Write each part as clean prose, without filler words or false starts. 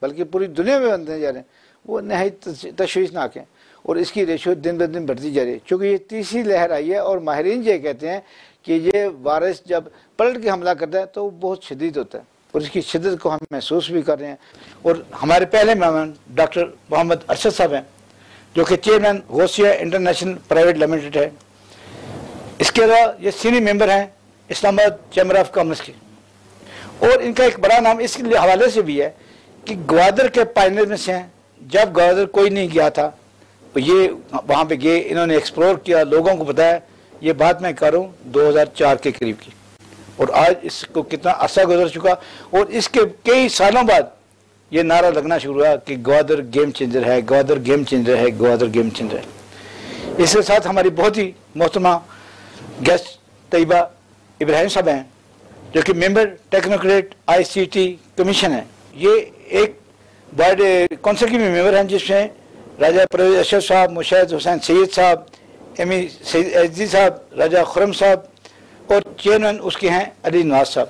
بلکہ پوری دنیا میں بنتے جا رہے ہیں، وہ نہایت تشویشناک ہیں، اور اس کی ریشو دن بہ دن بڑھتی جا رہی ہے، چونکہ یہ تیسری لہر آئی ہے، اور ماہرین یہ کہتے ہیں کہ یہ وائرس جب پلٹ کے حملہ کرتا ہے تو وہ بہت شدید ہوتا ہے، اور اس کی شدت کو ہم محسوس بھی کر رہے ہیں۔ اور ہمارے پہلے مہمان ڈاکٹر محمد ارشد صاحب ہیں، جو کہ چیئرمین غوثیہ انٹرنیشنل پرائیویٹ لمیٹڈ ہے۔ اس کے علاوہ یہ سینئر ممبر ہیں اسلام آباد چیمبر آف کامرس کی، اور ان کا ایک بڑا نام اس حوالے سے بھی ہے کہ گوادر کے پائنر میں سے ہیں۔ جب گوادر کوئی نہیں گیا تھا تو یہ وہاں پہ گئے، انہوں نے ایکسپلور کیا، لوگوں کو بتایا۔ یہ بات میں کر رہا ہوں 2004 کے قریب کی، اور آج اس کو کتنا عرصہ گزر چکا، اور اس کے کئی سالوں بعد یہ نعرہ لگنا شروع ہوا کہ گوادر گیم چینجر ہے، گوادر گیم چینجر ہے، گوادر گیم چینجر ہے۔ اس کے ساتھ ہماری بہت ہی محترمہ گیسٹ طیبہ ابراہیم صاحب ہیں، جو کہ ممبر ٹیکنوکریٹ ICT کمیشن ہے۔ یہ ایک بورڈ کونسل کی بھی ممبر ہیں، جس میں راجہ پرویز اشرف صاحب، مشاہد حسین سید صاحب، امی سید عزیزی صاحب، راجہ خرم صاحب، اور چیئرمین اس کے ہیں علی نواز صاحب۔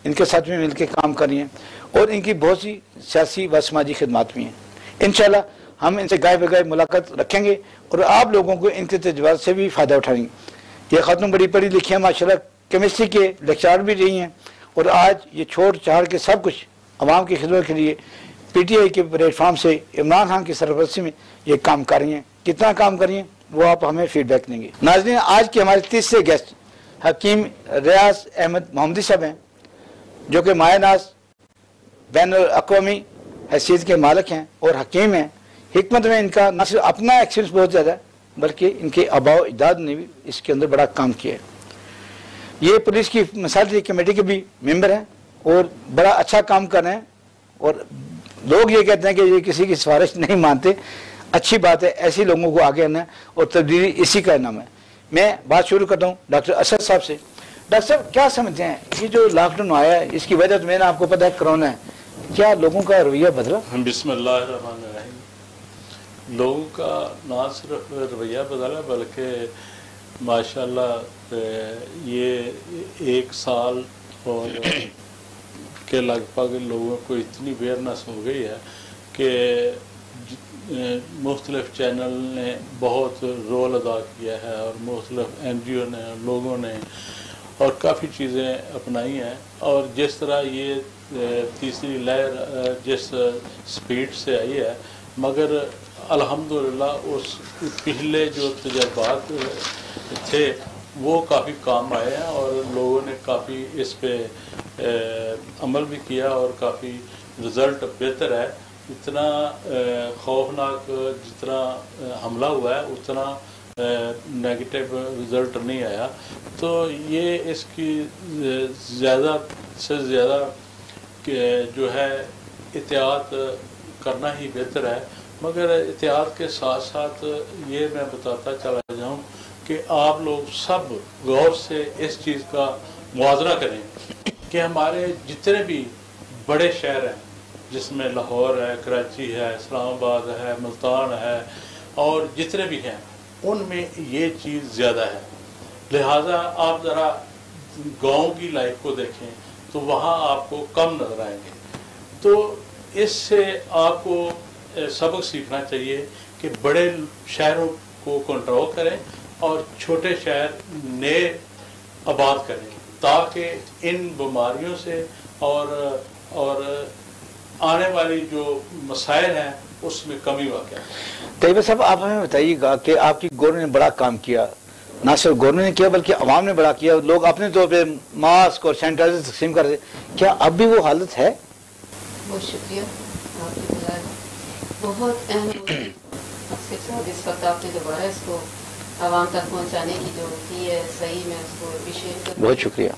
ان کے ساتھ بھی مل کے کام کر رہی ہیں، اور ان کی بہت سی سیاسی و سماجی خدمات بھی ہیں۔ انشاءاللہ ہم ان سے گائے بغیر ملاقات رکھیں گے، اور آپ لوگوں کو ان کے تجربات سے بھی فائدہ اٹھائیں گے۔ یہ خاتون بڑی پڑھی لکھی ہیں ماشاءاللہ، کیمسٹری کے لیکچرار بھی رہی ہیں، اور آج یہ چھوڑ چھاڑ کے سب کچھ عوام کی خدمت کے لیے PTI کے پلیٹ فارم سے عمران خان کی سرپرستی میں یہ کام کر رہی ہیں۔ کتنا کام کر رہی ہیں وہ آپ ہمیں فیڈ بیک دیں گے۔ ناظرین، آج کے ہمارے تیسرے گیسٹ حکیم ریاض احمد محمدی صاحب ہیں، جو کہ مایہ ناز بین الاقوامی حیثیت کے مالک ہیں اور حکیم ہیں۔ حکمت میں ان کا نہ صرف اپنا ایکسپیرینس بہت زیادہ ہے، بلکہ ان کے آباء و اجداد نے بھی اس کے اندر بڑا کام کیا ہے۔ یہ پولیس کی مسالتی کمیٹی کے بھی ممبر ہیں، اور بڑا اچھا کام کر رہے ہیں، اور لوگ یہ کہتے ہیں کہ یہ کسی کی سفارش نہیں مانتے۔ اچھی بات ہے، ایسی لوگوں کو آگے آنا ہے، اور تبدیلی اسی کا نام ہے۔ میں بات شروع کرتا ہوں ڈاکٹر اسد صاحب سے۔ ڈاکٹر صاحب، کیا سمجھتے ہیں یہ جو لاک ڈاؤن آیا ہے، اس کی وجہ تو میں نے آپ کو پتا ہے کرونا ہے، کیا لوگوں کا رویہ بدلا؟ بسم اللہ الرحمن الرحیم۔ لوگوں کا نہ صرف رویہ بدلا، بلکہ ماشاءاللہ یہ ایک سال اور کے لگ بھگ لوگوں کو اتنی اویئرنیس ہو گئی ہے کہ مختلف چینل نے بہت رول ادا کیا ہے، اور مختلف NGO نے، لوگوں نے، اور کافی چیزیں اپنائی ہیں۔ اور جس طرح یہ تیسری لہر جس سپیڈ سے آئی ہے، مگر الحمدللہ اس پہلے جو تجربات تھے وہ کافی کام آئے ہیں، اور لوگوں نے کافی اس پہ عمل بھی کیا، اور کافی رزلٹ بہتر ہے۔ اتنا خوفناک جتنا حملہ ہوا ہے، اتنا نیگیٹو رزلٹ نہیں آیا۔ تو یہ اس کی زیادہ سے زیادہ جو ہے احتیاط کرنا ہی بہتر ہے، مگر احتیاط کے ساتھ ساتھ یہ میں بتاتا چلا جاؤں کہ آپ لوگ سب غور سے اس چیز کا موازنہ کریں کہ ہمارے جتنے بھی بڑے شہر ہیں، جس میں لاہور ہے، کراچی ہے، اسلام آباد ہے، ملتان ہے، اور جتنے بھی ہیں، ان میں یہ چیز زیادہ ہے۔ لہٰذا آپ ذرا گاؤں کی لائف کو دیکھیں تو وہاں آپ کو کم نظر آئیں گے۔ تو اس سے آپ کو سبق سیکھنا چاہیے کہ بڑے شہروں کو کنٹرول کریں اور چھوٹے شہر نئے آباد کریں، تاکہ ان بیماریوں سے اور آنے والی جو مسائل ہیں اس میں کمی واقع ہے۔ طیبہ صاحب، آپ ہمیں بتائیے گا کہ آپ کی گورنمنٹ نے بڑا کام کیا، نہ صرف گورنمنٹ نے کیا بلکہ عوام نے بڑا کیا، لوگ اپنے طور پہ ماسک اور سینیٹائزر تقسیم کر رہے، کیا اب بھی وہ حالت ہے؟ بہت شکریہ، آپ کی بجائے بہت اہم اس وقت آپ نے دوبارہ اس کو عوام تک پہنچانے کی جو کی ہے، صحیح میں اس کو اپریشیٹ کروں۔ بہت شکریہ۔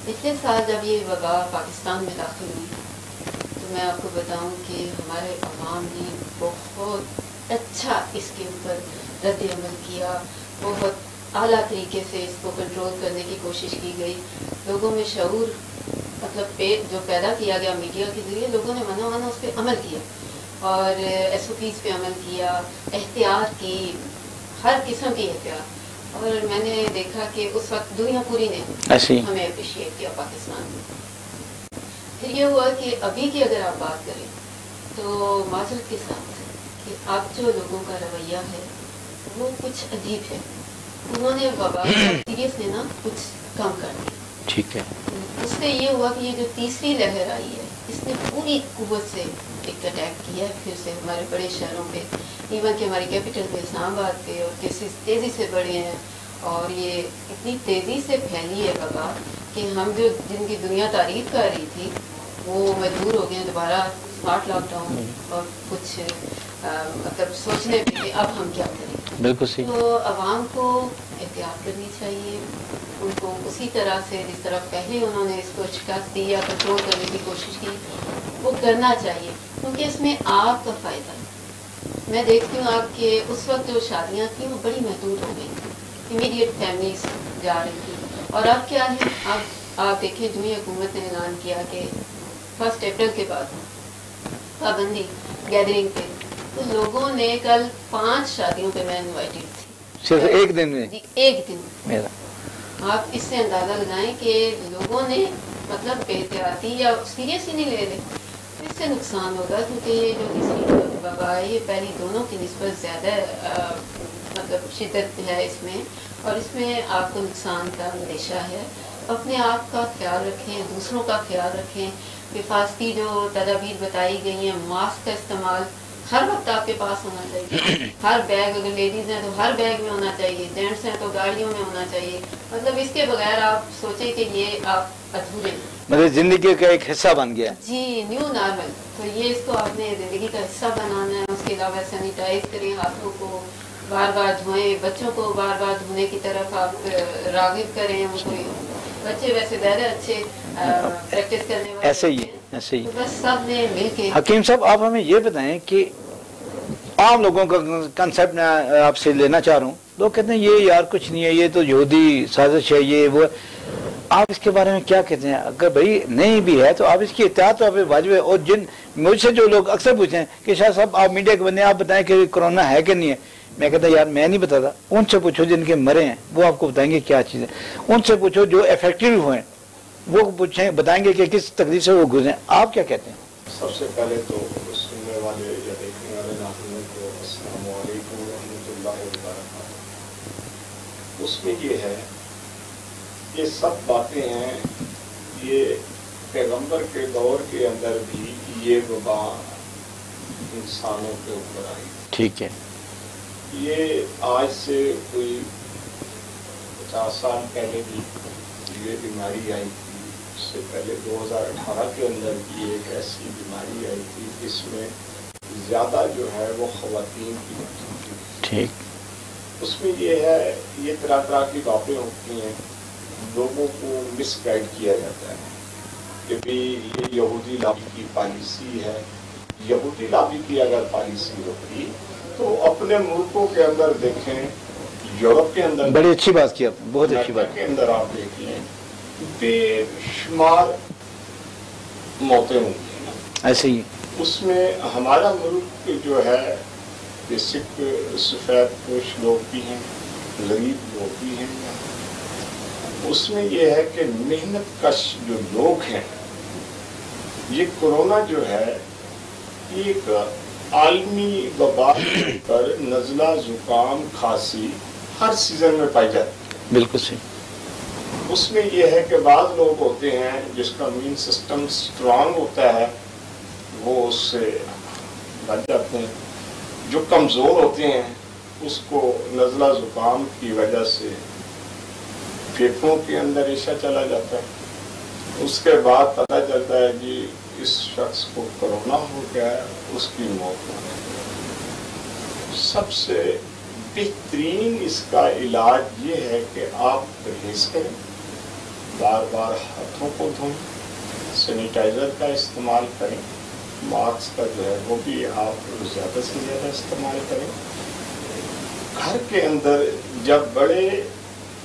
پچھلے سال جب یہ وبا پاکستان میں داخل ہوئی تو میں آپ کو بتاؤں کہ ہمارے عوام نے بہت اچھا اس کے اوپر رد عمل کیا، بہت اعلیٰ طریقے سے اس کو کنٹرول کرنے کی کوشش کی گئی۔ لوگوں میں شعور مطلب جو پیدا کیا گیا میڈیا کے ذریعے، لوگوں نے مانا اس پہ عمل کیا، اور SOPs پہ عمل کیا، احتیاط کی، ہر قسم کی احتیاط۔ اور میں نے دیکھا کہ اس وقت دنیا پوری نے ہمیں اپریشیٹ کیا پاکستان میں۔ پھر یہ ہوا کہ ابھی کی اگر آپ بات کریں تو معذرت کے ساتھ کہ اب جو لوگوں کا رویہ ہے وہ کچھ عجیب ہے. انہوں نے وبا سیریس لینا کچھ کم کر دیا. ٹھیک ہے. اس سے یہ ہوا کہ یہ جو تیسری لہر آئی ہے اس نے پوری قوت سے ایک اٹیک کیا ہے پھر سے ہمارے بڑے شہروں پہ، ایون کہ ہماری کیپٹل پہ اسلام آباد پہ، اور کیسز تیزی سے بڑھے ہیں اور یہ اتنی تیزی سے پھیلی ہے وبا کہ ہم جو جن کی دنیا تعریف کر رہی تھی وہ مجبور ہو گئے ہیں دوبارہ اسمارٹ لاک ڈاؤن اور کچھ مطلب سوچنے پہ کہ اب ہم کیا کریں. بالکل صحیح. تو عوام کو احتیاط کرنی چاہیے، ان کو اسی طرح سے جس طرح پہلے انہوں نے اس کو شکست دی یا کنٹرول کرنے کی کوشش کی وہ کرنا چاہیے، کیونکہ اس میں آپ کا فائدہ ہے. میں دیکھتی ہوں آپ کے اس وقت جو شادیاں تھیں وہ بڑی محدود ہو گئی، امیڈیٹ فیملیز جا رہی تھی، اور اب کیا ہے آپ دیکھیں جمہوری حکومت نے اعلان کیا کہ 1 اپریل کے بعد پابندی گیدرنگ پہ. تو لوگوں نے کل 5 شادیوں پہ میں انوائٹڈ تھی صرف ایک دن میں. جی ایک دن میرا آپ اس سے اندازہ لگائیں کہ لوگوں نے مطلب بے احتیاطی یا سیریس ہی نہیں لے لے. اس سے نقصان ہوگا کیونکہ یہ جو تیسری وبا ہے یہ پہلی دونوں کی نسبت زیادہ مطلب شدت ہے اس میں، اور اس میں آپ کو نقصان کا اندیشہ ہے. اپنے آپ کا خیال رکھیں، دوسروں کا خیال رکھیں. حفاظتی جو تدابیر بتائی گئی ہیں، ماسک کا استعمال ہر وقت آپ کے پاس ہونا چاہیے. ہر بیگ، اگر لیڈیز ہیں تو ہر بیگ میں ہونا چاہیے، جینٹس ہیں تو گاڑیوں میں ہونا چاہیے. مطلب اس کے بغیر آپ سوچیں کہ یہ آپ ادھورے مطلب زندگی کا ایک حصہ بن گیا. جی نیو نارمل. تو یہ اس کو آپ نے زندگی کا حصہ بنانا ہے. اس کے علاوہ سینیٹائز کریں، ہاتھوں کو بار بار دھوئیں، بچوں کو بار بار دھونے کی طرف آپ راغب کریں. ان کو بچے ویسے زیادہ اچھے پریکٹس کرنے والے ایسے ہی ایسے ہی. بس سب نے مل کے. حکیم صاحب آپ ہمیں یہ بتائیں کہ عام لوگوں کا کنسپٹ میں آپ سے لینا چاہ رہا ہوں. لوگ کہتے ہیں یہ یار کچھ نہیں ہے، یہ تو یہودی سازش ہے، یہ وہ. آپ اس کے بارے میں کیا کہتے ہیں؟ اگر بھائی نہیں بھی ہے تو آپ اس کی احتیاط تو آپ واجب ہے. اور مجھ سے جو لوگ اکثر پوچھیں کہ شاہ صاحب آپ میڈیا کے بندے آپ بتائیں کہ کرونا ہے کہ نہیں ہے، میں کہتا یار میں نہیں بتاتا. ان سے پوچھو جن کے مرے ہیں وہ آپ کو بتائیں گے کیا چیز ہے. ان سے پوچھو جو افیکٹو ہوئے ہیں وہ پوچھیں، بتائیں گے کہ کس تکلیف سے وہ گزرے. آپ کیا کہتے ہیں؟ سب سے پہلے تو سننے والے یا دیکھنے والے ناظرین کو السلام علیکم ورحمۃ اللہ وبرکاتہ. اس میں یہ ہے، یہ سب باتیں ہیں، یہ پیغمبر کے دور کے اندر بھی یہ وبا انسانوں کے اوپر آئی. ٹھیک ہے. یہ آج سے کوئی 50 سال پہلے بھی یہ بیماری آئی تھی. اس سے پہلے 2018 کے اندر بھی ایک ایسی بیماری آئی تھی جس میں زیادہ جو ہے وہ خواتین کی ہوتی تھی. ٹھیک. اس میں یہ ہے، یہ طرح طرح کی باتیں ہوتی ہیں، لوگوں کو مس گائیڈ کیا جاتا ہے کہ بھی یہ یہودی لابی کی پالیسی ہے. یہودی لابی کی اگر پالیسی ہوتی تو اپنے ملکوں کے اندر دیکھیں، یورپ کے اندر بڑی اچھی بات کی آپ نے، بہت اچھی بات. کے اندر آپ دیکھ لیں بے شمار موتیں ہوں گی. ایسے ہی اس میں ہمارا ملک جو ہے بیسک سفید پوش لوگ بھی ہیں، غریب لوگ بھی ہیں. اس میں یہ ہے کہ محنت کش جو لوگ ہیں، یہ کورونا جو ہے ایک عالمی وبا پر نزلہ، زکام، کھانسی ہر سیزن میں پائی جاتی ہے. بالکل صحیح. اس میں یہ ہے کہ بعض لوگ ہوتے ہیں جس کا امین سسٹم اسٹرانگ ہوتا ہے وہ اس سے بچ جاتے ہیں. جو کمزور ہوتے ہیں اس کو نزلہ زکام کی وجہ سے پھیپھڑوں کے اندر ریشہ چلا جاتا ہے. اس کے بعد پتہ چلتا ہے جی اس شخص کو کرونا ہو گیا ہے، اس کی موت ہو گئی. سب سے بہترین اس کا علاج یہ ہے کہ آپ پرہیز کریں، بار بار ہاتھوں کو دھوئیں، سینیٹائزر کا استعمال کریں، ماسک کا جو ہے وہ بھی آپ زیادہ سے زیادہ استعمال کریں. گھر کے اندر جب بڑے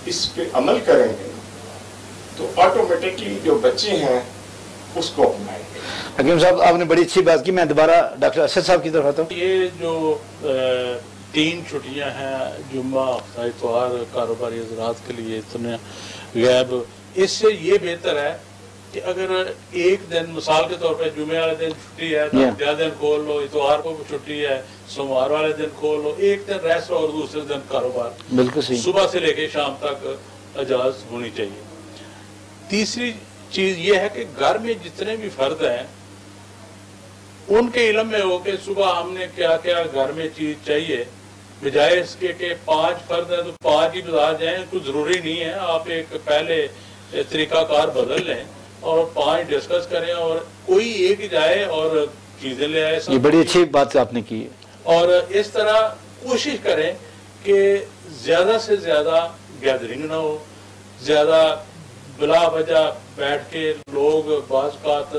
اس پہ عمل کریں گے تو آٹومیٹکلی جو بچے ہیں اس کو اپنائیں گے. حکیم صاحب آپ نے بڑی اچھی بات کی. میں دوبارہ ڈاکٹر اسد صاحب کی طرف آتا ہوں. یہ جو 3 چھٹیاں ہیں، جمعہ، ہفتہ اتوار، کاروباری حضرات کے لیے اتنے غیب، اس سے یہ بہتر ہے کہ اگر ایک دن مثال کے طور پہ جمعے والے دن چھٹی ہے تو اگلا دن کھول لو، اتوار کو چھٹی ہے سوموار والے دن کھول لو، ایک دن ریسٹ اور دوسرے دن کاروبار. بالکل صحیح. صبح سے لے کے شام تک اجازت ہونی چاہیے. تیسری چیز یہ ہے کہ گھر میں جتنے بھی فرد ہیں ان کے علم میں ہو کہ صبح ہم نے کیا کیا گھر میں چیز چاہیے، بجائے اس کے کہ 5 فرد ہیں تو 5 ہی بازار جائیں. کچھ ضروری نہیں ہے، آپ ایک پہلے طریقہ کار بدل لیں اور 5 ڈسکس کریں اور کوئی ایک جائے اور چیزیں لے آئے. یہ بڑی اچھی بات آپ نے کی ہے. اور اس طرح کوشش کریں کہ زیادہ سے زیادہ گیدرنگ نہ ہو، زیادہ بلا وجہ بیٹھ کے لوگ بعض اوقات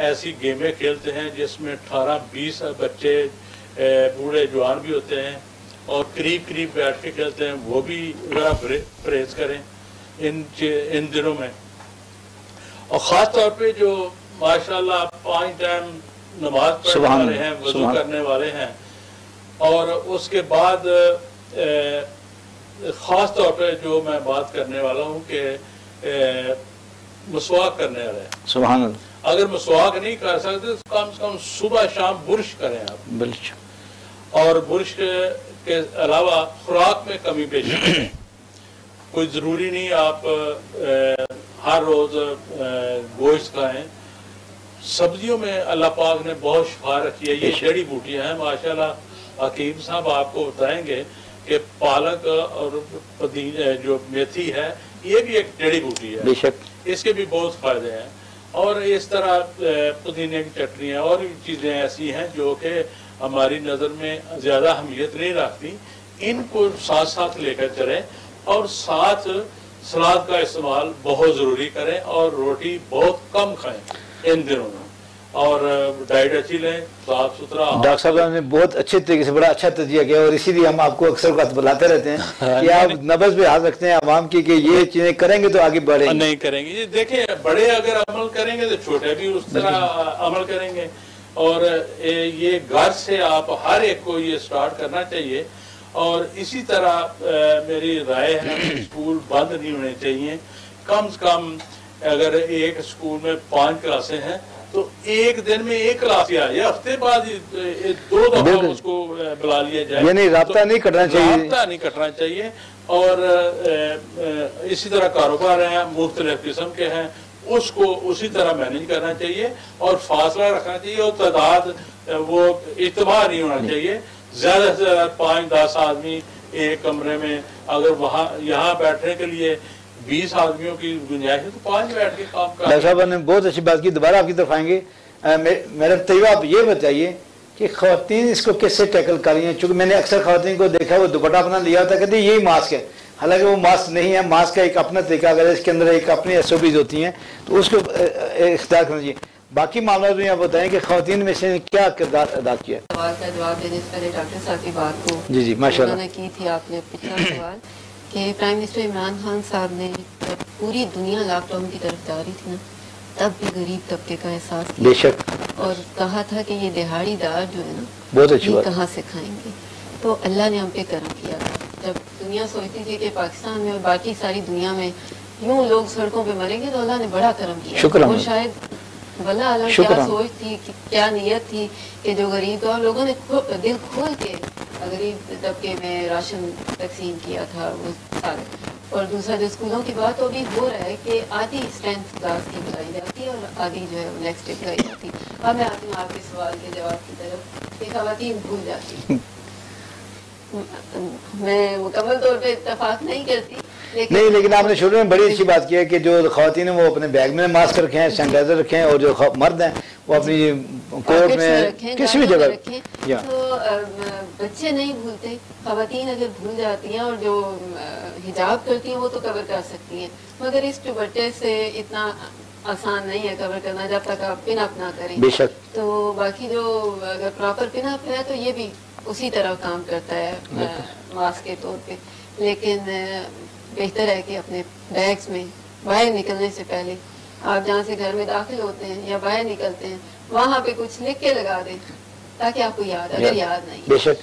ایسی گیمیں کھیلتے ہیں جس میں 18-20 بچے بوڑھے جوان بھی ہوتے ہیں اور قریب بیٹھ کے کھیلتے ہیں. وہ بھی ذرا پرہیز کریں ان دنوں میں. اور خاص طور پہ جو ماشاءاللہ 5 ٹائم نماز پڑھنے والے ہیں، وضو کرنے والے ہیں، اور اس کے بعد خاص طور پہ جو میں بات کرنے والا ہوں کہ مسواک کرنے والے ہیں. سبحان اللہ. اگر مسواک نہیں کر سکتے تو کم سے کم صبح شام برش کریں آپ. بالکل. اور برش کے علاوہ خوراک میں کمی بیشی کریں. کوئی ضروری نہیں آپ ہر روز گوشت کھائیں. سبزیوں میں اللہ پاک نے بہت شفا رکھی ہے. یہ جڑی بوٹیاں ہیں ماشاءاللہ. حکیم صاحب آپ کو بتائیں گے کہ پالک اور جو میتھی ہے یہ بھی ایک جڑی بوٹی ہے. بے شک. اس کے بھی بہت فائدے ہیں. اور اس طرح پودینے کی چٹنیاں اور بھی چیزیں ایسی ہیں جو کہ ہماری نظر میں زیادہ اہمیت نہیں رکھتی. ان کو ساتھ ساتھ لے کر چلیں اور ساتھ سلاد کا استعمال بہت ضروری کریں اور روٹی بہت کم کھائیں ان دنوں میں. اور ڈائٹ اچھی لیں، صاف ستھرا. ڈاکٹر صاحب نے بہت اچھے طریقے سے بڑا اچھا تجزیہ کیا اور اسی لیے ہم آپ کو اکثر بات بلاتے رہتے ہیں کہ آپ نبض پہ ہاتھ رکھتے ہیں عوام کی کہ یہ چیزیں کریں گے تو آگے بڑھیں گے. نہیں کریں گے. دیکھیں بڑے اگر عمل کریں گے تو چھوٹے بھی اس طرح عمل کریں گے. اور یہ گھر سے آپ ہر ایک کو یہ سٹارٹ کرنا چاہیے. اور اسی طرح میری رائے ہے کہ اسکول بند نہیں ہونے چاہیے. کم سے کم اگر ایک اسکول میں 5 کلاسیں ہیں تو ایک دن میں 1 کلاس ہی آئے، ہفتے بعد 2 دفعہ اس کو بلا لیا جائے. یعنی رابطہ نہیں کٹنا چاہیے. رابطہ نہیں کٹنا چاہیے. اور اسی طرح کاروبار ہیں مختلف قسم کے ہیں، اس کو اسی طرح مینیج کرنا چاہیے اور فاصلہ رکھنا چاہیے اور تعداد وہ اجتماع نہیں ہونا چاہیے. زیادہ سے زیادہ 5-10 آدمی ایک کمرے میں. اگر یہاں بیٹھنے کے لیے 20 آدمیوں کی گنجائش ہے تو 5 بیٹھ کے کام کریں. ڈاکٹر صاحب نے بہت اچھی بات کی. دوبارہ آپ کی طرف آئیں گے. میڈم طیبہ آپ یہ بتائیے کہ خواتین اس کو کیسے ٹیکل کر رہی ہیں؟ چونکہ میں نے اکثر خواتین کو دیکھا وہ دوپٹہ اپنا لیا ہوتا ہے، کہتے ہیں یہی ماسک ہے. حالانکہ وہ ماسک نہیں ہے. ماسک کا ایک اپنا طریقہ، اگر اس کے اندر ایک اپنی SOPs ہوتی ہیں تو اس کو اختیار کرنا چاہیے. باقی معاملات میں آپ بتائیں کہ خواتین میں سے کیا کردار ادا کیا. سوال کا جواب دینے سے پہلے ڈاکٹر صاحب کی بات کو جی ماشاءاللہ انہوں نے کی تھی آپ نے پچھلا سوال کہ پرائم منسٹر عمران خان صاحب نے جب پوری دنیا لاک ڈاؤن کی طرف جا رہی تھی نا تب بھی غریب طبقے کا احساس کیا. بے شک. اور کہا تھا کہ یہ دہاڑی دار جو ہے نا بہت اچھی بات. کہاں سے کھائیں گے. تو اللہ نے ہم پہ کرم کیا. جب دنیا سوچتی تھی کہ پاکستان میں اور باقی ساری دنیا میں یوں لوگ سڑکوں پہ مریں گے تو اللہ نے بڑا کرم کیا. شکر. اور شاید واللہ عالم کیا سوچ تھی، کیا نیت تھی کہ جو غریب اور لوگوں نے دل کھول کے غریب طبقے میں راشن تقسیم کیا تھا وہ سارے. اور دوسرا جو اسکولوں کی بات ابھی ہو رہا ہے کہ آدھی اسٹرینتھ کلاس کی بلائی جاتی ہے اور آدھی جو ہے وہ نیکسٹ بلائی جاتی. اب میں آتی ہوں آپ کے سوال کے جواب کی طرف کہ خواتین بھول جاتی. میں مکمل طور پہ اتفاق نہیں کرتی نہیں، لیکن آپ نے شروع میں بڑی اچھی بات کی ہے کہ جو خواتین ہیں وہ اپنے بیگ میں ماسک رکھیں، سینیٹائزر رکھیں، اور جو مرد ہیں وہ اپنی کوٹ میں کسی بھی جگہ رکھیں. تو بچے نہیں بھولتے، خواتین اگر بھول جاتی ہیں اور جو حجاب کرتی ہیں وہ تو کور کر سکتی ہیں، مگر اس دوپٹے سے اتنا آسان نہیں ہے کور کرنا جب تک آپ پن اپ نہ کریں. بے شک. تو باقی جو اگر پراپر پن اپ ہے تو یہ بھی اسی طرح کام کرتا ہے ماسک کے طور پہ. لیکن بہتر ہے کہ اپنے بیگز میں باہر نکلنے سے پہلے آپ جہاں سے گھر میں داخل ہوتے ہیں یا باہر نکلتے ہیں وہاں پہ کچھ لکھ کے لگا دیں تاکہ آپ کو یاد اگر یاد نہیں. بے شک.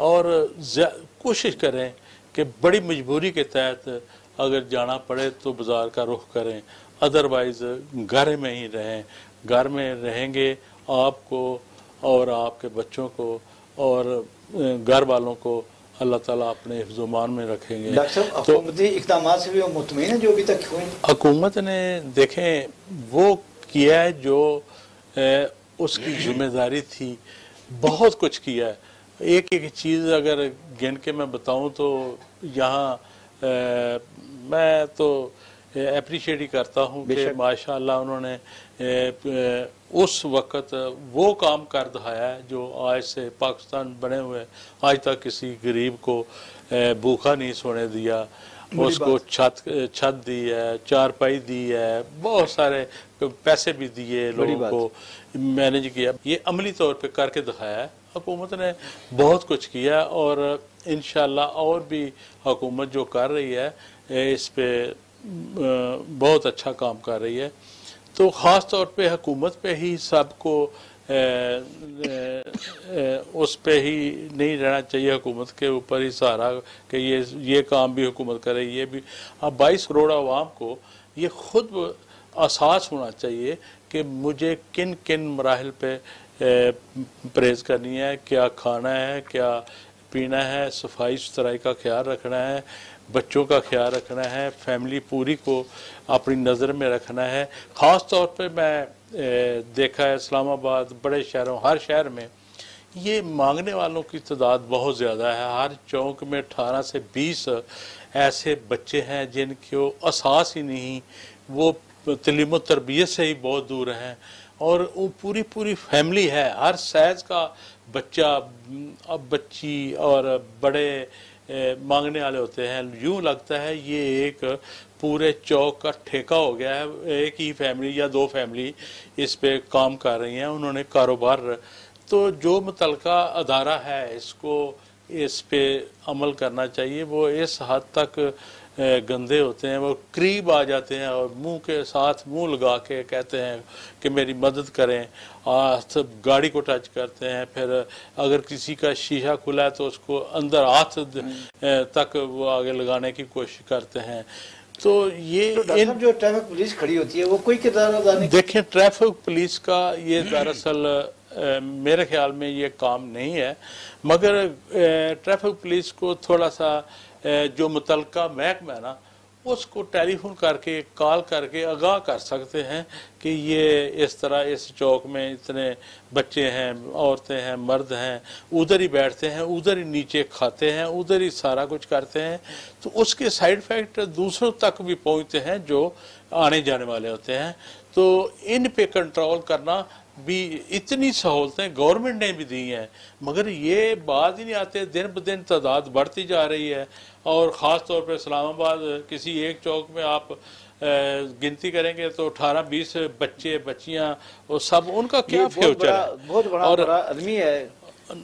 اور کوشش کریں کہ بڑی مجبوری کے تحت اگر جانا پڑے تو بازار کا رخ کریں، ادروائز گھر میں ہی رہیں. گھر میں رہیں گے آپ کو اور آپ کے بچوں کو اور گھر والوں کو اللہ تعالیٰ اپنے حفظ و امان میں رکھیں گے. ڈاکٹر صاحب حکومتی اقدامات سے بھی وہ مطمئن ہیں جو ابھی تک ہوئے؟ حکومت نے دیکھیں وہ کیا ہے جو اس کی ذمہ داری تھی، بہت کچھ کیا ہے. ایک ایک چیز اگر گن کے میں بتاؤں تو یہاں میں تو اپریشیٹ ہی کرتا ہوں کہ ماشاء اللہ انہوں نے اس وقت وہ کام کر دکھایا ہے جو آج سے پاکستان بنے ہوئے آج تک کسی غریب کو بھوکا نہیں سونے دیا. اس کو چھت دی ہے، چارپائی دی ہے، بہت سارے پیسے بھی دیے، لوگوں کو مینج کیا. یہ عملی طور پہ کر کے دکھایا ہے. حکومت نے بہت کچھ کیا اور انشاءاللہ اور بھی حکومت جو کر رہی ہے اس پہ بہت اچھا کام کر رہی ہے. تو خاص طور پہ حکومت پہ ہی سب کو اس پہ ہی نہیں رہنا چاہیے، حکومت کے اوپر ہی سہارا کہ یہ کام بھی حکومت کرے، یہ بھی. اب 22 کروڑ عوام کو یہ خود احساس ہونا چاہیے کہ مجھے کن کن مراحل پہ پرہیز کرنی ہے، کیا کھانا ہے، کیا پینا ہے، صفائی ستھرائی کا خیال رکھنا ہے، بچوں کا خیال رکھنا ہے، فیملی پوری کو اپنی نظر میں رکھنا ہے. خاص طور پہ میں دیکھا ہے اسلام آباد، بڑے شہروں، ہر شہر میں یہ مانگنے والوں کی تعداد بہت زیادہ ہے. ہر چوک میں 18 سے 20 ایسے بچے ہیں جن کو احساس ہی نہیں، وہ تعلیم و تربیت سے ہی بہت دور ہیں اور وہ پوری فیملی ہے، ہر سائز کا بچہ، بچی اور بڑے مانگنے والے ہوتے ہیں. یوں لگتا ہے یہ ایک پورے چوک کا ٹھیکہ ہو گیا ہے، ایک ہی فیملی یا دو فیملی اس پہ کام کر رہی ہیں. انہوں نے کاروبار، تو جو متعلقہ ادارہ ہے اس کو اس پہ عمل کرنا چاہیے. وہ اس حد تک گندے ہوتے ہیں، وہ قریب آ جاتے ہیں اور منہ کے ساتھ منہ لگا کے کہتے ہیں کہ میری مدد کریں، گاڑی کو ٹچ کرتے ہیں. پھر اگر کسی کا شیشہ کھلا ہے تو اس کو اندر ہاتھ تک وہ آگے لگانے کی کوشش کرتے ہیں. تو یہ جو ٹریفک پولیس کھڑی ہوتی ہے وہ کوئی کردار ادا نہیں. دیکھیں ٹریفک پولیس کا یہ دراصل میرے خیال میں یہ کام نہیں ہے، مگر ٹریفک پولیس کو تھوڑا سا جو متعلقہ محکمہ ہے نا اس کو ٹیلی فون کر کے کال کر کے آگاہ کر سکتے ہیں کہ یہ اس طرح اس چوک میں اتنے بچے ہیں، عورتیں ہیں، مرد ہیں، ادھر ہی بیٹھتے ہیں، ادھر ہی نیچے کھاتے ہیں، ادھر ہی سارا کچھ کرتے ہیں. تو اس کے سائیڈ افیکٹ دوسروں تک بھی پہنچتے ہیں جو آنے جانے والے ہوتے ہیں. تو ان پہ کنٹرول کرنا بھی اتنی سہولتیں گورنمنٹ نے بھی دی ہیں، مگر یہ بات ہی نہیں آتے. دن بدن تعداد بڑھتی جا رہی ہے اور خاص طور پہ اسلام آباد کسی ایک چوک میں آپ گنتی کریں گے تو 18-20 بچے بچیاں اور سب ان کا کیا فیوچر ہے. بہت بڑا آدمی ہے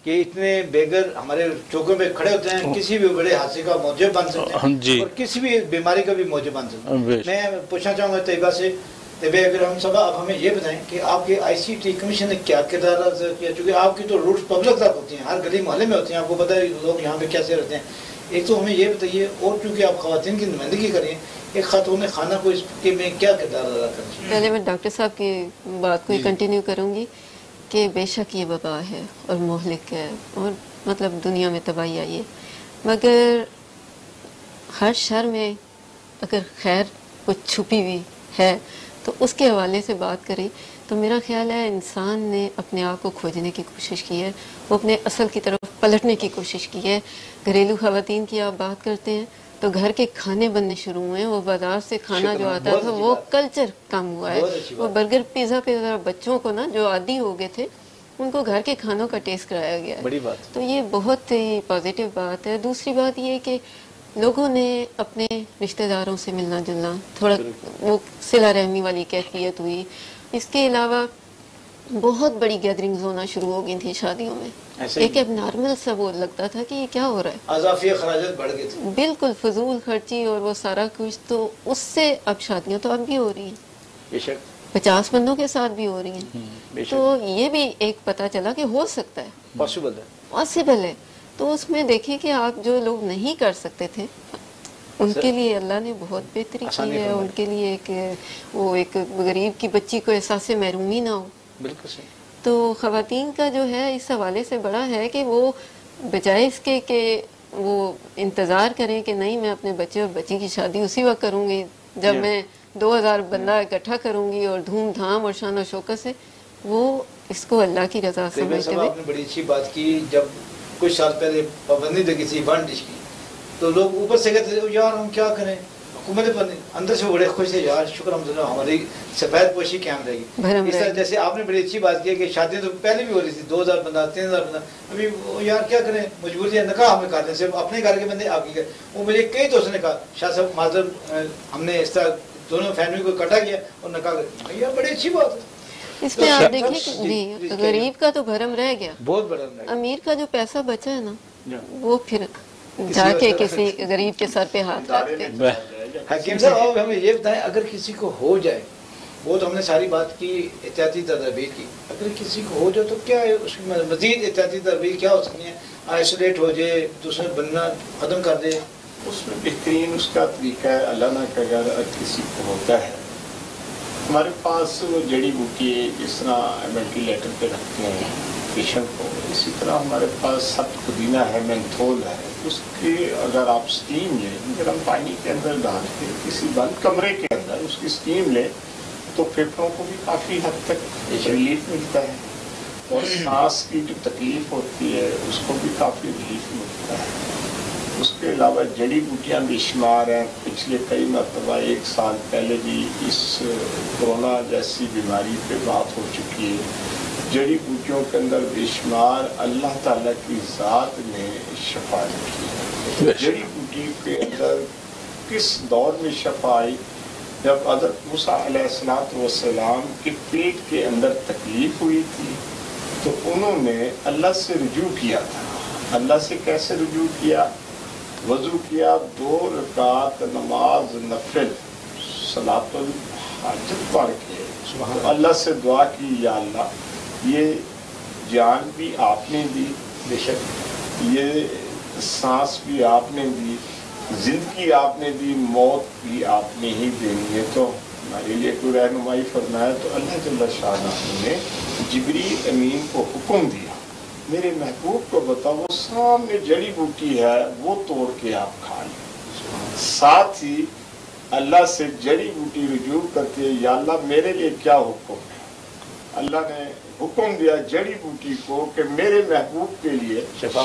کہ اتنے بیگر ہمارے چوکوں پہ کھڑے ہوتے ہیں، کسی بھی بڑے حادثے کا موجب بن سکتے ہیں اور کسی بھی بیماری کا بھی موجب بن سکتے ہیں. میں پوچھنا چاہوں گا طیبہ سے، طیبہ اکرم صاحب آپ ہمیں یہ بتائیں کہ آپ کے ICT کمیشن نے کیا کردار ادا کیا، چونکہ آپ کی تو روٹس پبلک تک ہوتی ہیں، ہر گلی محلے میں ہوتی ہیں، آپ کو پتہ ہے لوگ یہاں پہ کیسے رہتے ہیں. ایک تو ہمیں یہ بتائیے، اور چونکہ آپ خواتین کی نمائندگی کریں، ایک خاتون خانہ کو اس کے میں کیا کردار ادا کرنا چاہیے؟ پہلے میں ڈاکٹر صاحب کی بات کو ہی کنٹینیو کروں گی کہ بے شک یہ وبا ہے اور مہلک ہے اور مطلب دنیا میں تباہی آئی ہے، مگر ہر شر میں اگر خیر کچھ چھپی ہوئی ہے تو اس کے حوالے سے بات کریں تو میرا خیال ہے انسان نے اپنے آپ کو کھوجنے کی کوشش کی ہے، وہ اپنے اصل کی طرف پلٹنے کی کوشش کی ہے. گھریلو خواتین کی آپ بات کرتے ہیں تو گھر کے کھانے بننے شروع ہوئے ہیں، وہ بازار سے کھانا جو آتا تھا وہ کلچر کم ہوا ہے. وہ برگر پیزا پہ ذرا بچوں کو نا جو عادی ہو گئے تھے ان کو گھر کے کھانوں کا ٹیسٹ کرایا گیا ہے. بڑی بات. تو یہ بہت ہی پازیٹیو بات ہے. دوسری بات یہ کہ لوگوں نے اپنے رشتہ داروں سے ملنا جلنا، تھوڑا وہ صلہ رحمی والی کیفیت ہوئی. اس کے علاوہ بہت بڑی گیدرنگز ہونا شروع ہو گئی تھیں شادیوں میں. ایک اب نارمل سا وہ لگتا تھا کہ یہ کیا ہو رہا ہے، اضافی اخراجات بڑھ گئے تھے، بالکل فضول خرچی اور وہ سارا کچھ. تو اس سے اب شادیاں تو اب بھی ہو رہی ہیں، بے شک 50 بندوں کے ساتھ بھی ہو رہی ہیں. تو یہ بھی ایک پتہ چلا کہ ہو سکتا ہے، پاسبل ہے. پاسبل ہے. تو اس میں دیکھیں کہ آپ جو لوگ نہیں کر سکتے تھے ان کے لیے اللہ نے بہت بہتری کی ہے، ان کے لیے ایک غریب کی بچی کو احساس محرومی نہ ہو. بالکل صحیح. تو خواتین کا جو ہے اس حوالے سے بڑا ہے کہ وہ بجائے اس کے کہ وہ انتظار کریں کہ نہیں میں اپنے بچے اور بچی کی شادی اسی وقت کروں گی جب میں 2000 بندہ اکٹھا کروں گی اور دھوم دھام اور شان و شوکت سے، وہ اس کو اللہ کی رضا سمجھتے ہوئے. آپ نے بڑی اچھی بات کی. جب کچھ سال پہلے پابندی تھی کسی ون ڈش کی تو لوگ اوپر سے کہتے تھے یار ہم کیا کریں، حکومت پر اندر سے بڑے خوش تھے یار شکر الحمدللہ ہماری سفید پوشی قائم رہے گی. اس طرح جیسے آپ نے بڑی اچھی بات کی کہ شادیاں تو پہلے بھی ہو رہی تھی 2000 بندہ 3000 بندہ، ابھی یار کیا کریں مجبوری ہے، نکاح ہمیں کر دیں صرف اپنے گھر کے بندے آپ کی. وہ مجھے کئی دوستوں نے کہا شاہ صاحب معذر ہم نے اس طرح دونوں فیملی کو اکٹھا کیا اور نکاح کر. یار بڑی اچھی بات ہے. اس میں آپ دیکھیں کہ جی غریب کا تو بھرم رہ گیا، بہت بڑا. امیر کا جو پیسہ بچا ہے نا وہ پھر جا کے کسی غریب کے سر پہ ہاتھ رکھ کے. حکیم صاحب ہمیں یہ بتائیں اگر کسی کو ہو جائے، وہ تو ہم نے ساری بات کی احتیاطی تدابیر کی، اگر کسی کو ہو جائے تو کیا ہے اس کی مزید احتیاطی تدابیر کیا ہو سکتی ہیں؟ آئسولیٹ ہو جائے، دوسرے بننا ختم کر دے. اس میں بہترین اس کا طریقہ ہے اللہ نہ کہ اگر کسی کو ہوتا ہے ہمارے پاس وہ جڑی بوٹی جس طرح وینٹیلیٹر پہ رکھتے ہیں پیشنٹ کو، اسی طرح ہمارے پاس سخت پودینہ ہے، مینتھول ہے. اس کی اگر آپ اسٹیم لیں گرم پانی کے اندر ڈال کے کسی بند کمرے کے اندر اس کی اسٹیم لیں تو پھیپھڑوں کو بھی کافی حد تک ریلیف ملتا ہے اور سانس کی جو تکلیف ہوتی ہے اس کو بھی کافی ریلیف ملتا ہے. اس کے علاوہ جڑی بوٹیاں بے شمار ہیں. پچھلے کئی مرتبہ 1 سال پہلے بھی اس کورونا جیسی بیماری پہ بات ہو چکی ہے. جڑی بوٹیوں کے اندر بے شمار اللہ تعالیٰ کی ذات نے شفا کی. جڑی بوٹی کے اندر کس دور میں شفا آئی؟ جب حضرت موسیٰ علیہ السلام کے پیٹ کے اندر تکلیف ہوئی تھی تو انہوں نے اللہ سے رجوع کیا تھا. اللہ سے کیسے رجوع کیا؟ وضو کیا، 2 رکعت نماز نفل صلاۃ الحاجت پڑھ کے اللہ سے دعا کی یا اللہ یہ جان بھی آپ نے دی، بے شک یہ سانس بھی آپ نے دی، زندگی آپ نے دی، موت بھی آپ نے ہی دینی ہے، تو ہمارے لیے کوئی رہنمائی فرمایا. تو اللہ جل شانہ نے جبریل امین کو حکم دیا میرے محبوب کو بتاؤ وہ سامنے جڑی بوٹی ہے وہ توڑ کے آپ کھا لیں. ساتھ ہی اللہ سے جڑی بوٹی رجوع کرتے یا اللہ میرے لیے کیا حکم ہے؟ اللہ نے حکم دیا جڑی بوٹی کو کہ میرے محبوب کے لیے شفا.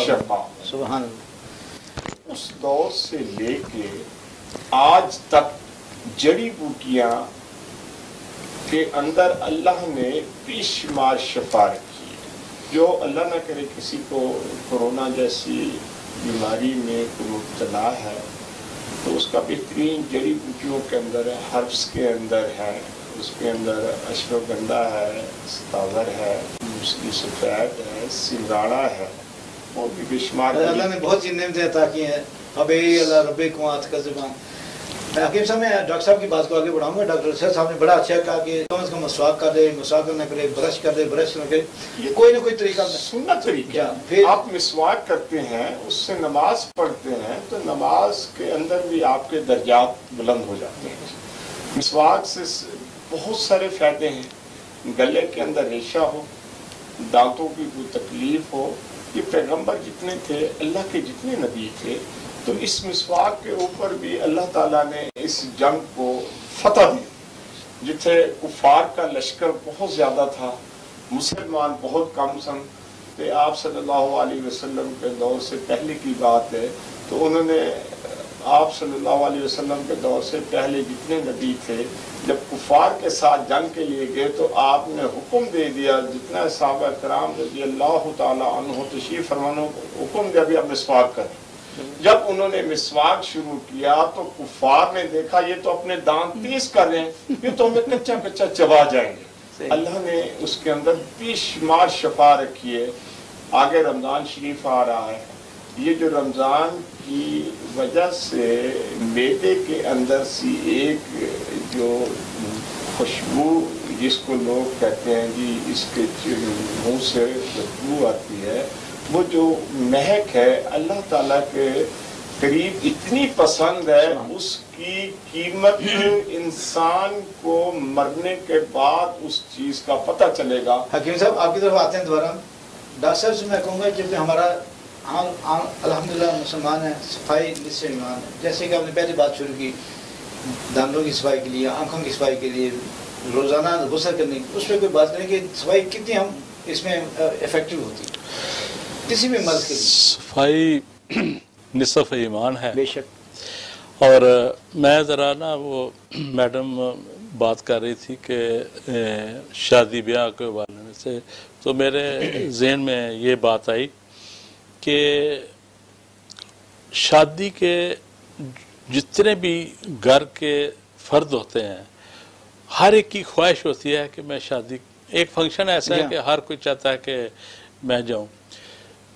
سبحان اللہ. اس دور سے لے کے آج تک جڑی بوٹیاں کے اندر اللہ نے بے شمار شفا رکھی. جو اللہ نہ کرے کسی کو کورونا جیسی بیماری میں مبتلا ہے تو اس کا بہترین جڑی بوٹیوں کے اندر ہے، ہربس کے اندر ہے، اس کے اندر اشوگندھا ہے، ستاور ہے، مسکی سفید ہے، سنگاڑا ہے اور بھی بے شمار. اللہ نے بہت سی نعمتیں عطا کی ہیں. اب اللہ رب کو آت کا زبان. حکیم صاحب میں ڈاکٹر صاحب کی بات کو آگے بڑھاؤں گا. ڈاکٹر صاحب نے بڑا اچھا کہا کہ کم از کم مسواک کر دے، مسواک نہ کرے، برش کر دے، برش نہ کرے، یہ کوئی نہ کوئی طریقہ سنت طریقہ. آپ مسواک کرتے ہیں اس سے نماز پڑھتے ہیں تو نماز کے اندر بھی آپ کے درجات بلند ہو جاتے ہیں. مسواک سے بہت سارے فائدے ہیں. گلے کے اندر ریشہ ہو، دانتوں کی کوئی تکلیف ہو، یہ پیغمبر جتنے تھے اللہ کے جتنے نبی تھے تو اس مسواک کے اوپر بھی اللہ تعالیٰ نے اس جنگ کو فتح دی. جتنے کفار کا لشکر بہت زیادہ تھا، مسلمان بہت کم سن، تو آپ صلی اللہ علیہ وسلم کے دور سے پہلے کی بات ہے تو انہوں نے آپ صلی اللہ علیہ وسلم کے دور سے پہلے جتنے نبی تھے جب کفار کے ساتھ جنگ کے لیے گئے تو آپ نے حکم دے دیا جتنا صحابہ کرام رضی اللہ تعالیٰ عنہ تشریف فرمانے کو حکم دیا بھی اب مسواک کریں. جب انہوں نے مسواک شروع کیا تو کفار نے دیکھا یہ تو اپنے دانت تیز کر رہے ہیں، یہ تو ہمیں کچا کچا چبا جائیں گے. اللہ نے اس کے اندر بے شمار شفا رکھی ہے. آگے رمضان شریف آ رہا ہے. یہ جو رمضان کی وجہ سے میدے کے اندر سی ایک جو خوشبو جس کو لوگ کہتے ہیں جی اس کے منہ سے بدبو آتی ہے وہ جو مہک ہے اللہ تعالیٰ کے قریب اتنی پسند ہے، اس کی قیمت انسان کو مرنے کے بعد اس چیز کا پتہ چلے گا۔ حکیم صاحب آپ کی طرف آتے ہیں دوبارہ۔ ڈاکٹر صاحب سے میں کہوں گا جب ہمارا الحمدللہ مسلمان ہے، صفائی نصف ایمان ہے، جیسے کہ آپ نے پہلے بات شروع کی دانتوں کی صفائی کے لیے، آنکھوں کی صفائی کے لیے، روزانہ غسل کرنے کی، اس میں کوئی بات نہیں کہ صفائی کتنی ہم اس میں افیکٹو ہوتی ہے کسی بھی مرض کے لیے۔ صفائی نصف ایمان ہے، بے شک۔ اور میں ذرا نا وہ میڈم بات کر رہی تھی کہ شادی بیاہ کے حوالے سے، تو میرے ذہن میں یہ بات آئی کہ شادی کے جتنے بھی گھر کے فرد ہوتے ہیں، ہر ایک کی خواہش ہوتی ہے کہ میں شادی، ایک فنکشن ایسا ہے کہ ہر کوئی چاہتا ہے کہ میں جاؤں۔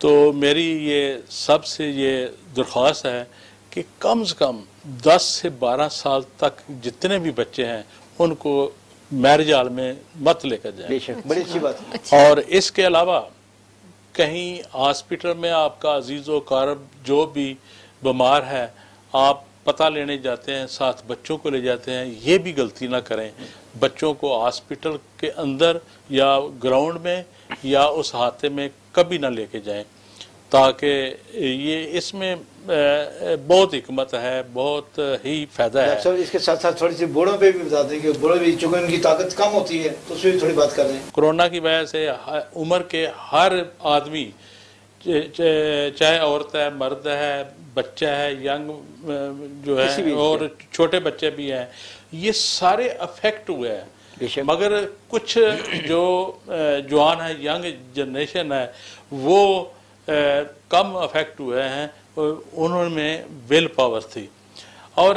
تو میری یہ سب سے یہ درخواست ہے کہ کم سے کم 10 سے 12 سال تک جتنے بھی بچے ہیں ان کو میرج ہال میں مت لے کر جائیں۔ بے شک، بڑی اچھی بات ہے۔ اور اس کے علاوہ کہیں ہاسپٹل میں آپ کا عزیز و اقارب جو بھی بیمار ہے، آپ پتہ لینے جاتے ہیں، ساتھ بچوں کو لے جاتے ہیں، یہ بھی غلطی نہ کریں۔ بچوں کو ہاسپٹل کے اندر یا گراؤنڈ میں یا اس احاطے میں کبھی نہ لے کے جائیں، تاکہ یہ اس میں بہت حکمت ہے، بہت ہی فائدہ ہے۔ ڈاکٹر صاحب اس کے ساتھ ساتھ تھوڑی سی بوڑھوں پہ بھی بتا دیں کہ بوڑھوں بھی چونکہ ان کی طاقت کم ہوتی ہے تو اس پہ بھی تھوڑی بات کر دیں۔ کرونا کی وجہ سے عمر کے ہر آدمی، چاہے عورت ہے، مرد ہے، بچہ ہے، ینگ جو ہے اور چھوٹے بچے بھی ہیں، یہ سارے افیکٹ ہوئے ہیں۔ مگر کچھ جو جوان ہے، ینگ جنریشن ہے، وہ کم افیکٹ ہوئے ہیں، انہوں میں ول پاور تھی اور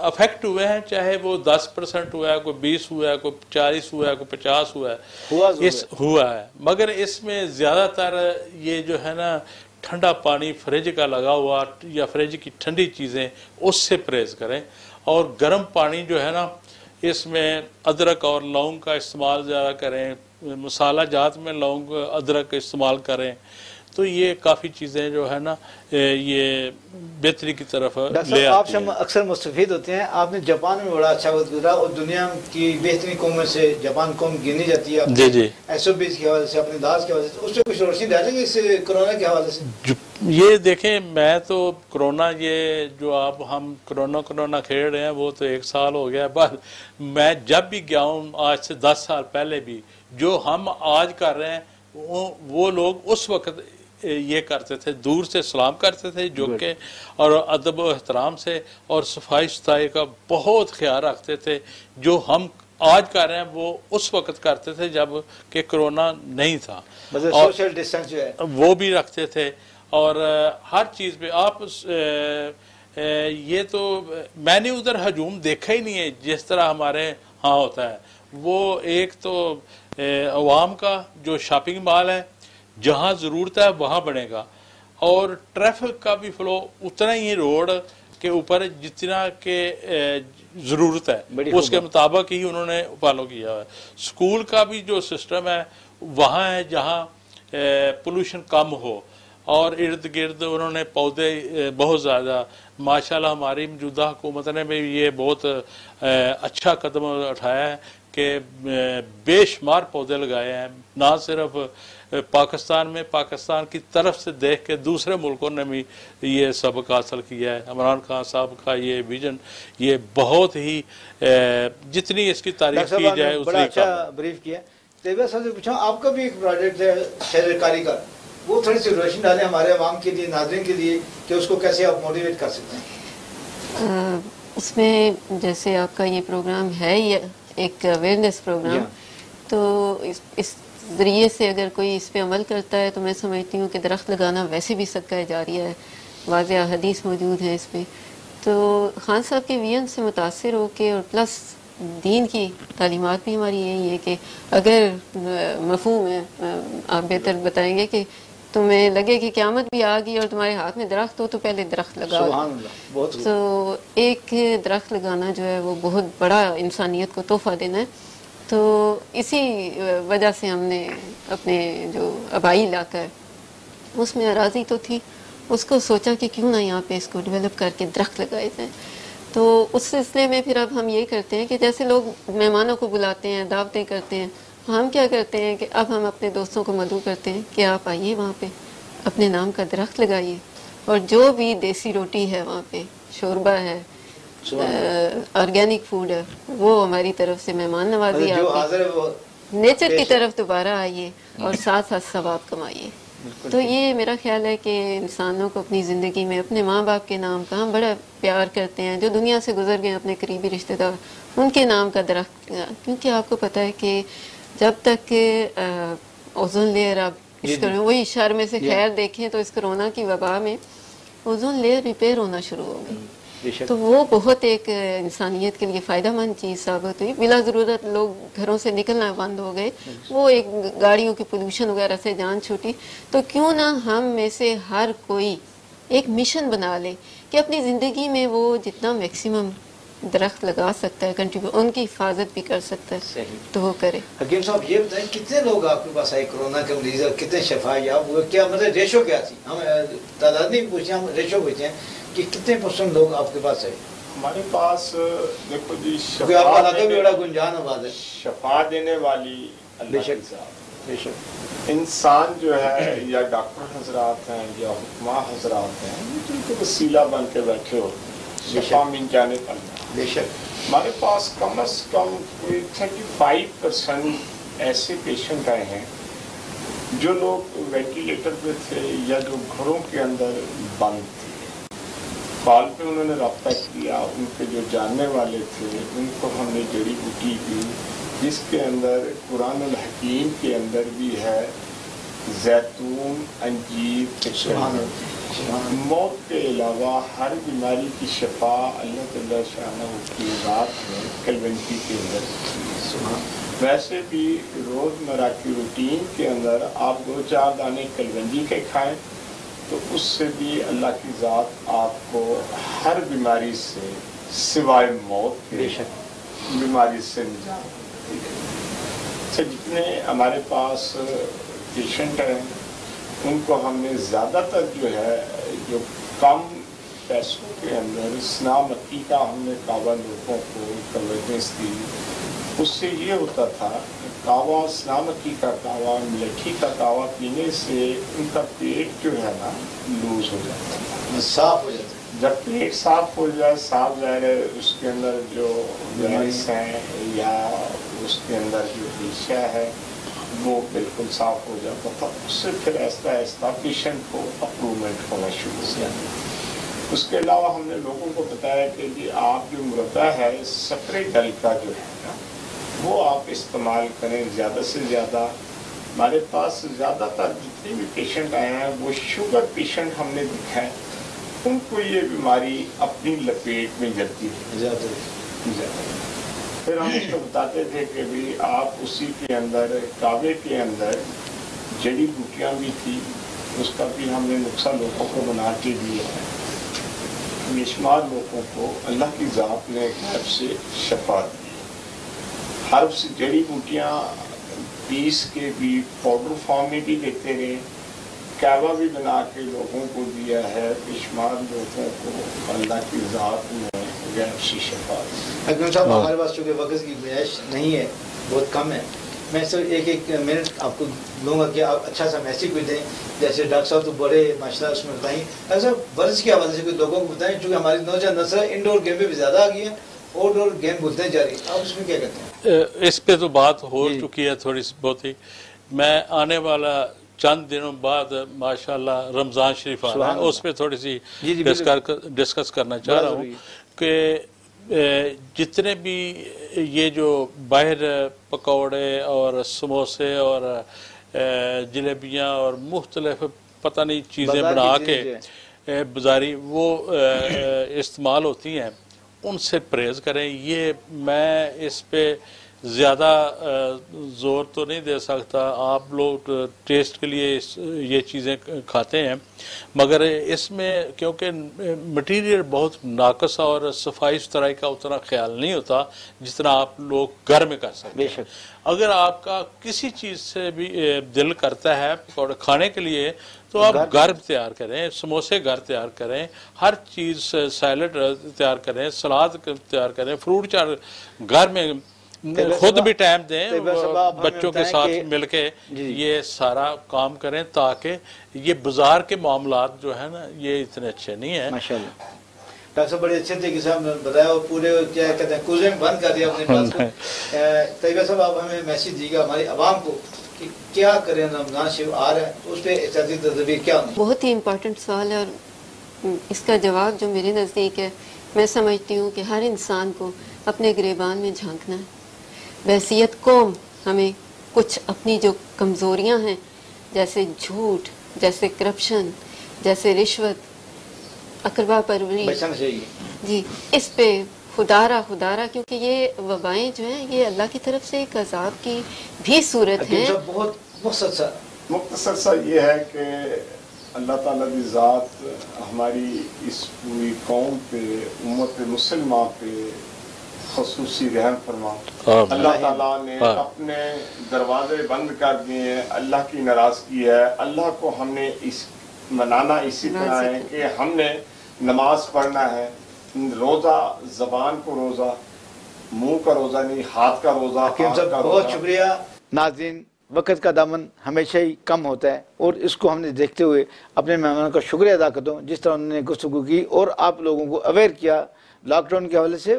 افیکٹ ہوئے ہیں، چاہے وہ 10% ہوا ہے، کوئی 20 ہوا ہے، کوئی 40 ہوا ہے، کوئی 50 ہوا ہے، ہوا ہے۔ مگر اس میں زیادہ تر یہ جو ہے نا ٹھنڈا پانی فریج کا لگا ہوا یا فریج کی ٹھنڈی چیزیں، اس سے پرہیز کریں، اور گرم پانی جو ہے نا اس میں ادرک اور لونگ کا استعمال زیادہ کریں، مسالہ جات میں لونگ ادرک استعمال کریں، تو یہ کافی چیزیں جو ہے نا یہ بہتری کی طرف لے آپ آتی سے ہیں۔ اکثر مستفید ہوتے ہیں۔ آپ نے جاپان میں بڑا اچھا وقت گزارا اور دنیا کی بہترین قوموں سے جاپان قوم گنی جاتی ہے، جی جی، SOPs کے حوالے سے، اپنے انداز کے حوالے سے، اس پہ کچھ روشنی ڈالیں گے اس کرونا کے حوالے سے؟ یہ دیکھیں، میں تو کرونا، یہ جو آپ ہم کرونا کھیل رہے ہیں وہ تو 1 سال ہو گیا، بس میں جب بھی گیا ہوں آج سے 10 سال پہلے بھی، جو ہم آج کر رہے ہیں وہ لوگ اس وقت یہ کرتے تھے، دور سے سلام کرتے تھے، جو کہ اور ادب و احترام سے اور صفائی ستھرائی کا بہت خیال رکھتے تھے۔ جو ہم آج کر رہے ہیں وہ اس وقت کرتے تھے جب کہ کرونا نہیں تھا، اور سوشل ڈسٹینس جو ہے وہ بھی رکھتے تھے، اور ہر چیز پہ آپ یہ تو میں نے ادھر ہجوم دیکھا ہی نہیں ہے جس طرح ہمارے ہاں ہوتا ہے۔ وہ ایک تو عوام کا جو شاپنگ مال ہے، جہاں ضرورت ہے وہاں بنے گا، اور ٹریفک کا بھی فلو اتنا ہی روڈ کے اوپر جتنا کہ ضرورت ہے اس کے مطابق ہی انہوں نے فالو کیا ہے۔ اسکول کا بھی جو سسٹم ہے وہاں ہے جہاں پولوشن کم ہو، اور ارد گرد انہوں نے پودے بہت زیادہ، ماشاءاللہ ہماری موجودہ حکومت نے بھی یہ بہت اچھا قدم اٹھایا ہے کہ بے شمار پودے لگائے ہیں، نہ صرف پاکستان میں، پاکستان کی طرف سے دیکھ کے دوسرے ملکوں نے بھی یہ سبق حاصل کیا ہے۔ عمران خان صاحب کا یہ ویژن، یہ بہت ہی جتنی اس کی تعریف کی جائے اتنی بڑا اچھا بریف کیا۔ طیبہ صاحب سے پوچھا، آپ کا بھی ایک پروجیکٹ ہے شہر کاری کا، وہ تھوڑی سی روشنی ڈالیں ہمارے عوام کے لیے، ناظرین کے لیے، کہ اس کو کیسے آپ موٹیویٹ کر سکتے ہیں؟ اس میں جیسے آپ کا یہ پروگرام ہے، یہ ایک اویئرنیس پروگرام، تو اس ذریعے سے اگر کوئی اس پہ عمل کرتا ہے تو میں سمجھتی ہوں کہ درخت لگانا ویسے بھی صدقہ جاریہ ہے، واضح حدیث موجود ہے اس پہ۔ تو خان صاحب کے ویژن سے متاثر ہو کے، اور پلس دین کی تعلیمات بھی ہماری یہی ہے کہ اگر مفہوم ہے، آپ بہتر بتائیں گے، کہ تمہیں لگے کہ قیامت بھی آ گئی اور تمہارے ہاتھ میں درخت ہو تو پہلے درخت لگاؤ۔ سبحان اللہ، بہت تو ایک درخت لگانا جو ہے وہ بہت بڑا انسانیت کو تحفہ دینا ہے۔ تو اسی وجہ سے ہم نے اپنے جو آبائی علاقہ ہے اس میں اراضی تو تھی، اس کو سوچا کہ کیوں نہ یہاں پہ اس کو ڈیولپ کر کے درخت لگائے جائیں. تو اس سلسلے میں پھر اب ہم یہ کرتے ہیں کہ جیسے لوگ مہمانوں کو بلاتے ہیں، دعوتیں کرتے ہیں، ہم کیا کرتے ہیں کہ اب ہم اپنے دوستوں کو مدعو کرتے ہیں کہ آپ آئیے وہاں پہ اپنے نام کا درخت لگائیے، اور جو بھی دیسی روٹی ہے وہاں پہ، شوربہ ہے، آرگینک فوڈ ہے، وہ ہماری طرف سے مہمان نوازی جو آپ حاضر ہے وہ نیچر کی طرف دوبارہ آئیے اور ساتھ ساتھ ثواب کمائیے. تو یہ میرا خیال ہے کہ انسانوں کو اپنی زندگی میں اپنے ماں باپ کے نام کا ہم بڑا پیار کرتے ہیں، جو دنیا سے گزر گئے اپنے قریبی رشتہ دار، ان کے نام کا درخت، کیونکہ آپ کو پتہ ہے کہ جب تک اوزون لیئر آپ اس وہی شر میں سے خیر دیکھیں تو اس کرونا کی وبا میں اوزون لیئر ریپیئر ہونا شروع ہو گئی. تو وہ بہت ایک انسانیت کے لیے فائدہ مند چیز ثابت ہوئی. بلا ضرورت لوگ گھروں سے نکلنا بند ہو گئے، وہ ایک گاڑیوں کی پولوشن وغیرہ سے جان چھوٹی. تو کیوں نہ ہم میں سے ہر کوئی ایک مشن بنا لے کہ اپنی زندگی میں وہ جتنا میکسیمم درخت لگا سکتا ہے، ان کی حفاظت بھی کر سکتا ہے، تو وہ کرے. حکیم صاحب یہ بتائیں کتنے لوگ آپ کے پاس آئے کرونا کے مریض، اور کتنے شفا یاب ہوئے، کیا مطلب ریشو کیا تھی؟ ہم تعداد نہیں پوچھتے، ہم ریشو پوچھتے ہیں کہ کتنے پرسنٹ لوگ آپ کے پاس آئے؟ ہمارے پاس دیکھو جی، کیونکہ آپ کا علاقہ بھی بڑا گنجان آباد ہے. شفا دینے والی بے شک بے شک انسان جو ہے، یا ڈاکٹر حضرات ہیں یا حکماء حضرات ہیں، ان کو وسیلہ بن کے بیٹھے ہوتے ہیں شفا من جانے پر. بے شک ہمارے پاس کم از کم 35% ایسے پیشنٹ آئے ہیں جو لوگ وینٹیلیٹر پہ تھے یا جو گھروں کے اندر بند تھے. کال پہ انہوں نے رابطہ کیا، ان کے جو جاننے والے تھے ان کو ہم نے جڑی بوٹی دی، جس کے اندر قرآن الحکیم کے اندر بھی ہے زیتون، انجیر، موت کے علاوہ ہر بیماری کی شفا اللہ تعالیٰ شانہ کی ذات میں کلونجی کے اندر. ویسے بھی روزمرہ کی روٹین کے اندر آپ 2-4 دانے کلونجی کے کھائیں تو اس سے بھی اللہ کی ذات آپ کو ہر بیماری سے سوائے موت کے بیماری سے نجات. جتنے ہمارے پاس پیشنٹ ہیں ان کو ہم نے زیادہ تر جو ہے، جو کم پیسوں کے اندر سنا مکی کا ہم نے کعوہ لوگوں کو کنوینس دی. اس سے یہ ہوتا تھا کعوہ، سنا مکی کا کعوہ، ملٹھی کا کعوہ پینے سے ان کا پیٹ جو ہے نا لوز ہو جاتا ہے، صاف ہو جاتا ہے. جب پیٹ صاف ہو جائے، صاف ظاہر ہے اس کے اندر جو گیس ہیں یا اس کے اندر جو ریشہ ہے وہ بالکل صاف ہو جاتا تھا. اس سے پھر آہستہ آہستہ پیشنٹ کو اپرومنٹ ہونا شروع ہو گیا. اس کے علاوہ ہم نے لوگوں کو بتایا کہ جی آپ جو مربع ہے سپرے ڈل کا جو ہے نا وہ آپ استعمال کریں زیادہ سے زیادہ. ہمارے پاس زیادہ تر جتنے بھی پیشنٹ آئے ہیں وہ شوگر پیشنٹ ہم نے دیکھا ہے، ان کو یہ بیماری اپنی لپیٹ میں جلتی ہے. پھر ہم اس کو بتاتے تھے کہ بھی آپ اسی کے اندر کعبے کے اندر جڑی بوٹیاں بھی تھی، اس کا بھی ہم نے نسخہ لوگوں کو بنا کے دیا ہے. بے شمار لوگوں کو اللہ کی ذات نے غیب سے شفا دی. حرف سے جڑی بوٹیاں پیس کے بھی پاؤڈر فارم میں بھی دیتے رہے، کعبہ بھی بنا کے لوگوں کو دیا ہے. بے شمار لوگوں کو اللہ کی ذات نے غیب سے شفا دی. حکیم صاحب ہمارے پاس چونکہ وقت کی گنجائش نہیں ہے، بہت کم ہے، میں صرف ایک منٹ آپ کو دوں گا کہ آپ اچھا سا میسیج بھی دیں. جیسے ڈاکٹر صاحب تو بڑے ماشاء اللہ اس میں بتائیں، ڈاکٹر صاحب ورزش کے حوالے سے کچھ لوگوں کو بتائیں، چونکہ ہماری نوجوان نسل انڈور گیم پہ بھی زیادہ آ گئی ہے، آؤٹ ڈور گیم بھولتے جا رہی ہے. آپ اس میں کیا کہتے ہیں؟ اس پہ تو بات ہو چکی ہے تھوڑی سی بہت ہی. میں آنے والا چند دنوں بعد ماشاءاللہ رمضان شریف آ رہا ہے، اس پہ تھوڑی سی ڈسکس کرنا چاہ رہا ہوں کہ جتنے بھی یہ جو باہر پکوڑے اور سموسے اور جلیبیاں اور مختلف پتہ نہیں چیزیں بنا کے بازاری وہ استعمال ہوتی ہیں، ان سے پرہیز کریں. یہ میں اس پہ زیادہ زور تو نہیں دے سکتا. آپ لوگ ٹیسٹ کے لیے یہ چیزیں کھاتے ہیں، مگر اس میں کیونکہ مٹیریل بہت ناقص اور صفائی ستھرائی کا اتنا خیال نہیں ہوتا جتنا آپ لوگ گھر میں کر سکتے ہیں. اگر آپ کا کسی چیز سے بھی دل کرتا ہے پکوڑے کھانے کے لیے تو آپ گھر تیار کریں، سموسے گھر تیار کریں، ہر چیز سیلڈ تیار کریں، سلاد تیار کریں، فروٹ چاٹ گھر میں خود بھی ٹائم دیں، بچوں کے ساتھ مل کے یہ سارا کام کریں تاکہ یہ بازار کے معاملات جو ہے نا یہ اتنے اچھے نہیں ہیں. ماشاءاللہ ڈاکٹر صاحب بڑے اچھے طریقے سے آپ نے بتایا اور پورے کیا کہتے ہیں کوزے میں بند کر دیا اپنے پاس کو. طیبہ صاحب آپ ہمیں میسیج دیجیے گا ہماری عوام کو کہ کیا کریں، رمضان شریف آ رہا ہے تو اس پہ احتیاطی تدابیر کیا ہوں؟ بہت ہی امپورٹنٹ سوال ہے اور اس کا جواب جو میرے نزدیک ہے، میں سمجھتی ہوں کہ ہر انسان کو اپنے گریبان میں جھانکنا ہے. بحیثیت قوم ہمیں کچھ اپنی جو کمزوریاں ہیں جیسے جھوٹ، جیسے کرپشن، جیسے رشوت، اقربا پروری، بچنا چاہیے جی اس پہ خدارہ کیونکہ یہ وبائیں جو ہیں یہ اللہ کی طرف سے ایک عذاب کی بھی صورت ہے. بہت مختصر سا یہ ہے کہ اللہ تعالیٰ کی ذات ہماری اس پوری قوم پہ، امت مسلمہ پہ خصوصی رحم فرما. اللہ تعالیٰ نے اپنے دروازے بند کر دیے ہیں، اللہ کی ناراضگی ہے. اللہ کو ہم نے منانا اسی طرح ہے کہ ہم نے نماز پڑھنا ہے، روزہ زبان کو روزہ، منہ کا روزہ نہیں، ہاتھ کا روزہ. حکیم صاحب بہت شکریہ. ناظرین وقت کا دامن ہمیشہ ہی کم ہوتا ہے اور اس کو ہم نے دیکھتے ہوئے اپنے مہمانوں کا شکریہ ادا کرتا ہوں جس طرح انہوں نے گفتگو کی اور آپ لوگوں کو اویئر کیا لاک ڈاؤن کے حوالے سے،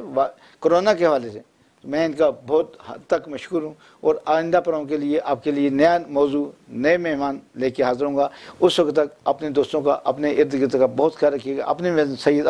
کرونا کے حوالے سے. میں ان کا بہت حد تک مشکور ہوں اور آئندہ پروں کے لیے آپ کے لیے نیا موضوع، نئے مہمان لے کے حاضر ہوں گا. اس وقت تک اپنے دوستوں کا، اپنے ارد گرد کا بہت خیال رکھیے گا. اپنے سید